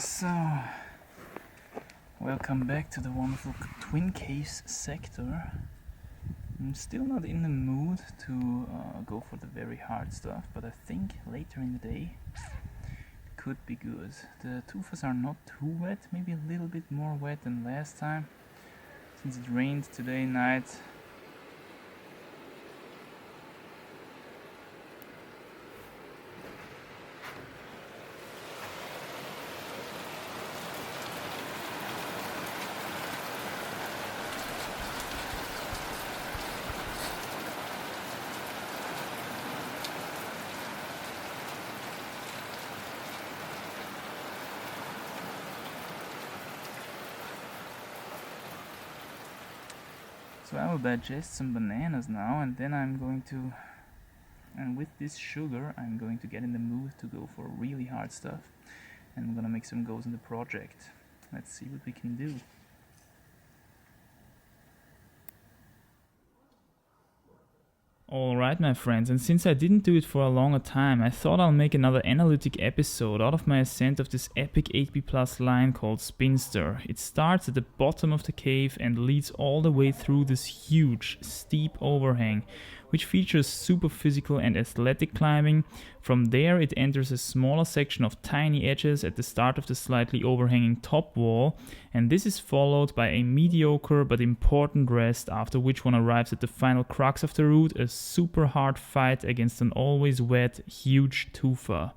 So, welcome back to the wonderful twin caves sector. I'm still not in the mood to go for the very hard stuff, but I think later in the day could be good. The tufas are not too wet, maybe a little bit more wet than last time, since it rained today night. So I will digest some bananas now, and then and with this sugar I'm going to get in the mood to go for really hard stuff, and I'm gonna make some goes in the project. Let's see what we can do. Alright my friends, and since I didn't do it for a longer time, I thought I'll make another analytic episode out of my ascent of this epic 8B plus line called Spinster. It starts at the bottom of the cave and leads all the way through this huge, steep overhang, which features super physical and athletic climbing. From there it enters a smaller section of tiny edges at the start of the slightly overhanging top wall, and this is followed by a mediocre but important rest, after which one arrives at the final crux of the route, a super hard fight against an always wet, huge tufa.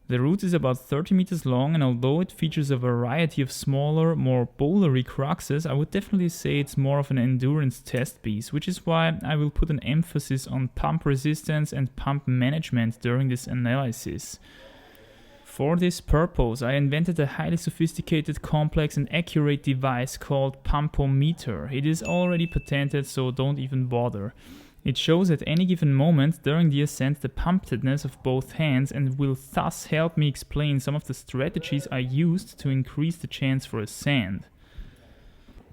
The route is about 30 meters long, and although it features a variety of smaller, more bouldery cruxes, I would definitely say it's more of an endurance test piece, which is why I will put an emphasis on pump resistance and pump management during this analysis. For this purpose, I invented a highly sophisticated, complex and accurate device called Pumpometer. It is already patented, so don't even bother. It shows at any given moment during the ascent the pumpedness of both hands, and will thus help me explain some of the strategies I used to increase the chance for ascent.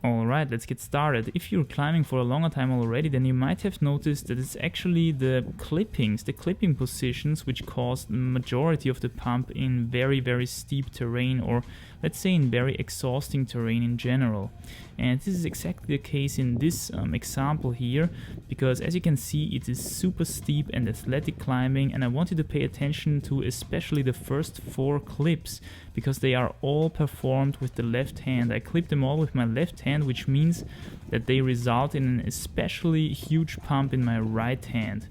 Alright, let's get started. If you're climbing for a longer time already, then you might have noticed that it's actually the clipping positions which cause the majority of the pump in very steep terrain, or let's say in very exhausting terrain in general. And this is exactly the case in this example here, because as you can see it is super steep and athletic climbing, and I want you to pay attention to especially the first 4 clips, because they are all performed with the left hand. I clipped them all with my left hand, which means that they result in an especially huge pump in my right hand.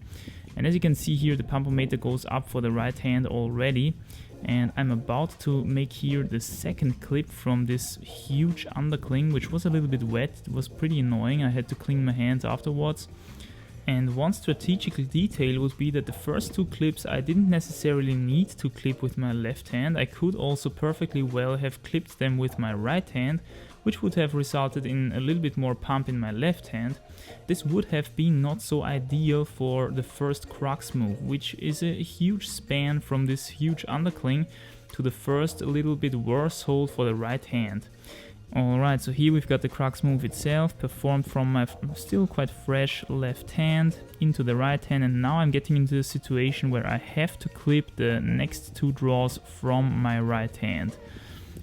And as you can see here, the pumpometer goes up for the right hand already, and I'm about to make here the second clip from this huge undercling, which was a little bit wet. It was pretty annoying, I had to clean my hands afterwards. And one strategical detail would be that the first 2 clips I didn't necessarily need to clip with my left hand. I could also perfectly well have clipped them with my right hand, which would have resulted in a little bit more pump in my left hand. This would have been not so ideal for the first crux move, which is a huge span from this huge undercling to the first a little bit worse hold for the right hand. Alright, so here we've got the crux move itself, performed from my still quite fresh left hand into the right hand, and now I'm getting into the situation where I have to clip the next 2 draws from my right hand,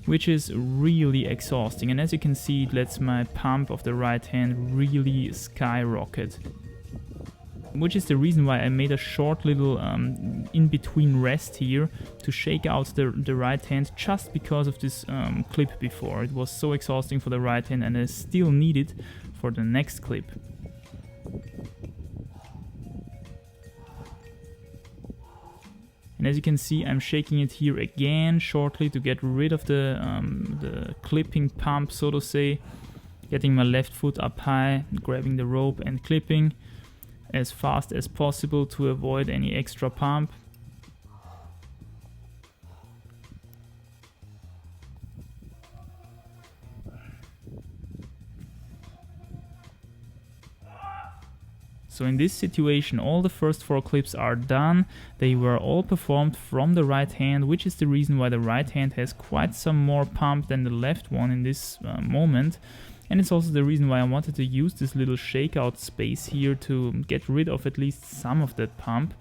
which is really exhausting, and as you can see it lets my pump of the right hand really skyrocket. Which is the reason why I made a short little in-between rest here to shake out the right hand, just because of this clip before. It was so exhausting for the right hand, and I still need it for the next clip. And as you can see, I'm shaking it here again shortly to get rid of the clipping pump, so to say. Getting my left foot up high, grabbing the rope and clipping as fast as possible to avoid any extra pump. So in this situation, all the first 4 clips are done. They were all performed from the right hand, which is the reason why the right hand has quite some more pump than the left one in this moment. And it's also the reason why I wanted to use this little shakeout space here to get rid of at least some of that pump.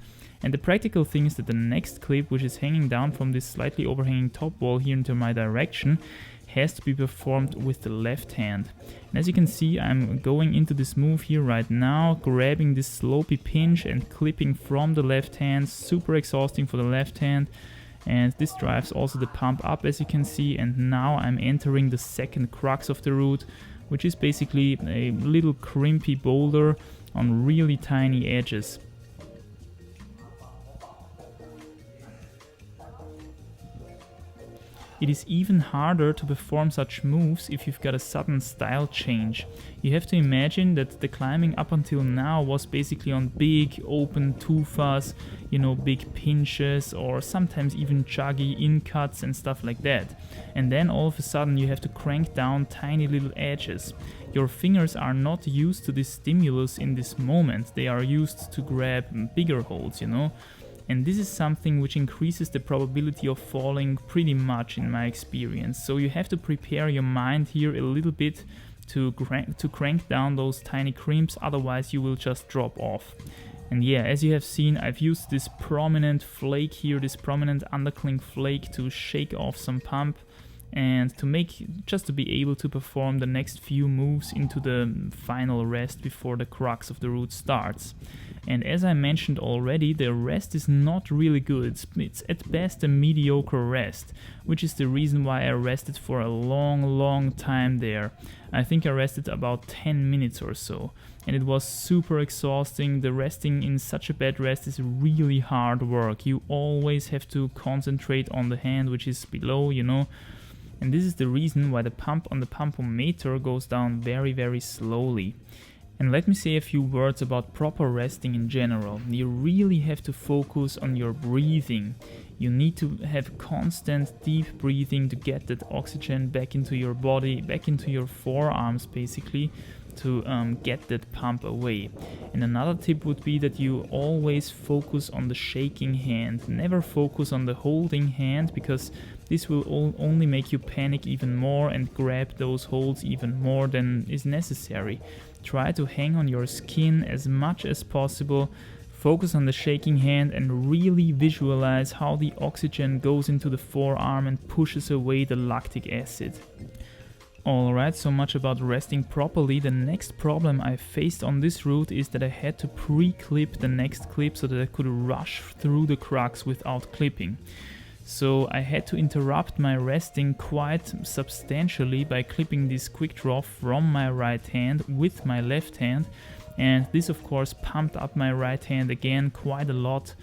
And the practical thing is that the next clip, which is hanging down from this slightly overhanging top wall here into my direction, has to be performed with the left hand. And as you can see, I'm going into this move here right now, grabbing this slopey pinch and clipping from the left hand, super exhausting for the left hand. And this drives also the pump up, as you can see, and now I'm entering the second crux of the root, which is basically a little crimpy boulder on really tiny edges. It is even harder to perform such moves if you've got a sudden style change. You have to imagine that the climbing up until now was basically on big open tufas, you know, big pinches or sometimes even chuggy in cuts and stuff like that. And then all of a sudden you have to crank down tiny little edges. Your fingers are not used to this stimulus in this moment, they are used to grab bigger holds, you know. And this is something which increases the probability of falling pretty much in my experience. So you have to prepare your mind here a little bit to crank down those tiny crimps, otherwise you will just drop off. And yeah, as you have seen, I've used this prominent flake here, this prominent undercling flake to shake off some pump and to just to be able to perform the next few moves into the final rest before the crux of the root starts. And as I mentioned already, the rest is not really good. It's at best a mediocre rest, which is the reason why I rested for a long time there. I think I rested about 10 minutes or so, and it was super exhausting. The resting in such a bad rest is really hard work. You always have to concentrate on the hand which is below, you know. And this is the reason why the pump on the pumpometer goes down very slowly. And let me say a few words about proper resting in general. You really have to focus on your breathing. You need to have constant deep breathing to get that oxygen back into your body, back into your forearms basically, to get that pump away. And another tip would be that you always focus on the shaking hand. Never focus on the holding hand, because this will only make you panic even more and grab those holds even more than is necessary. Try to hang on your skin as much as possible. Focus on the shaking hand and really visualize how the oxygen goes into the forearm and pushes away the lactic acid. Alright, so much about resting properly. The next problem I faced on this route is that I had to pre-clip the next clip so that I could rush through the crux without clipping. So I had to interrupt my resting quite substantially by clipping this quick draw from my right hand with my left hand, and this of course pumped up my right hand again quite a lot,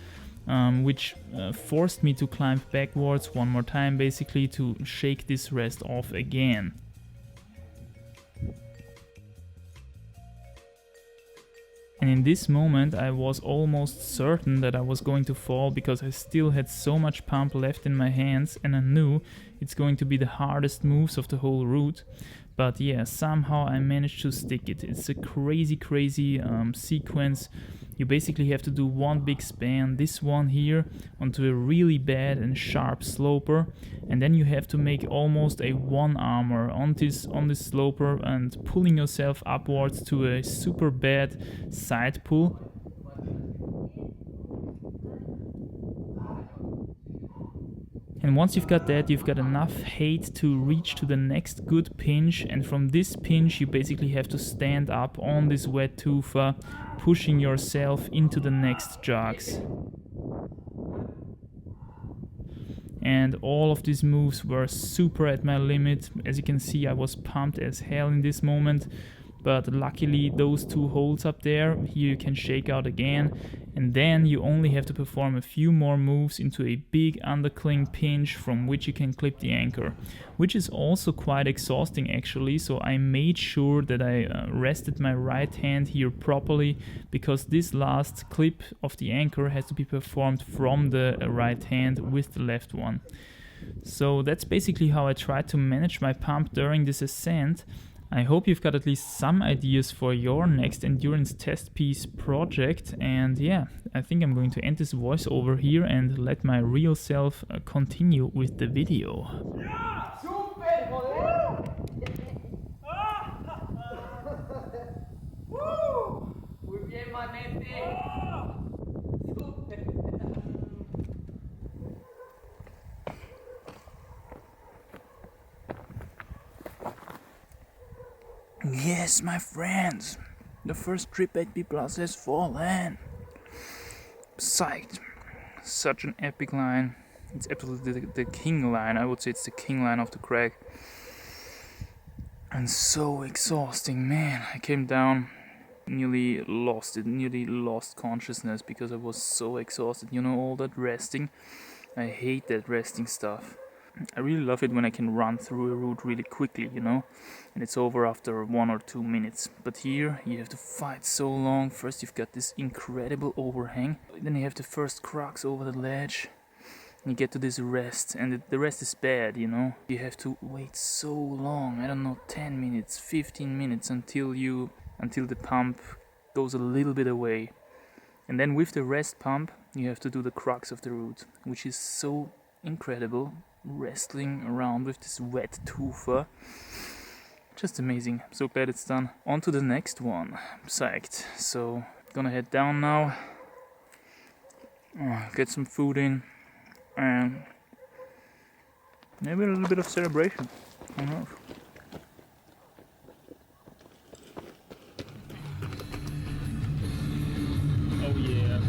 which forced me to climb backwards one more time basically to shake this rest off again. And in this moment I was almost certain that I was going to fall, because I still had so much pump left in my hands and I knew it's going to be the hardest moves of the whole route. But yeah, somehow I managed to stick it. It's a crazy sequence. You basically have to do one big span, this one here, onto a really bad and sharp sloper, and then you have to make almost a one-armor on this sloper and pulling yourself upwards to a super bad side pull. And once you've got that, you've got enough height to reach to the next good pinch, and from this pinch you basically have to stand up on this wet tufa, pushing yourself into the next jogs. And all of these moves were super at my limit. As you can see, I was pumped as hell in this moment, but luckily those two holds up there, here you can shake out again, and then you only have to perform a few more moves into a big undercling pinch from which you can clip the anchor, which is also quite exhausting actually. So I made sure that I rested my right hand here properly, because this last clip of the anchor has to be performed from the right hand with the left one. So that's basically how I tried to manage my pump during this ascent. I hope you've got at least some ideas for your next endurance test piece project, and yeah, I think I'm going to end this voiceover here and let my real self continue with the video. Yes, my friends, the first trip 8B Plus has fallen. Psyched. Such an epic line. It's absolutely the king line. I would say it's the king line of the crack. And so exhausting, man. I came down, nearly lost consciousness because I was so exhausted. You know, all that resting. I hate that resting stuff. I really love it when I can run through a route really quickly, you know, and it's over after 1 or 2 minutes. But here you have to fight so long. First you've got this incredible overhang, then you have the first crux over the ledge, and you get to this rest, and the rest is bad, you know. You have to wait so long, I don't know, 10 minutes, 15 minutes until the pump goes a little bit away. And then with the rest pump, you have to do the crux of the route, which is so incredible. Wrestling around with this wet tufa. Just amazing. So glad it's done. On to the next one. I'm psyched. So, gonna head down now. Get some food in. And maybe a little bit of celebration. Who knows? Oh yeah.